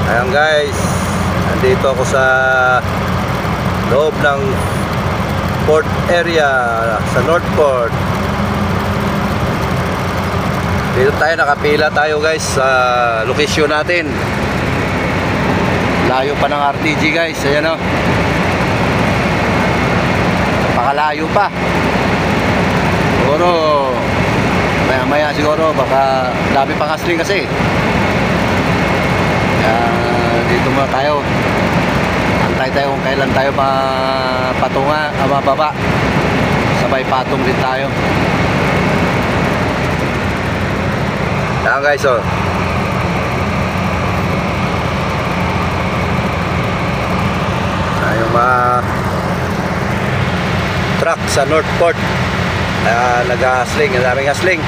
Ayan guys, nandito ako sa loob ng port area sa Northport. Dito tayo, nakapila tayo guys sa location natin. Layo pa ng RTG guys, ayan o. Pakalayo pa. Siguro maya siguro baka dami pang hasling kasi. Dito muna tayo. Antay tayo kung kailan tayo patunga, mababa. Sabay patong din tayo. Ayan guys, oh. Yung mga truck sa Northport, nag-hasling, ang daming hasling.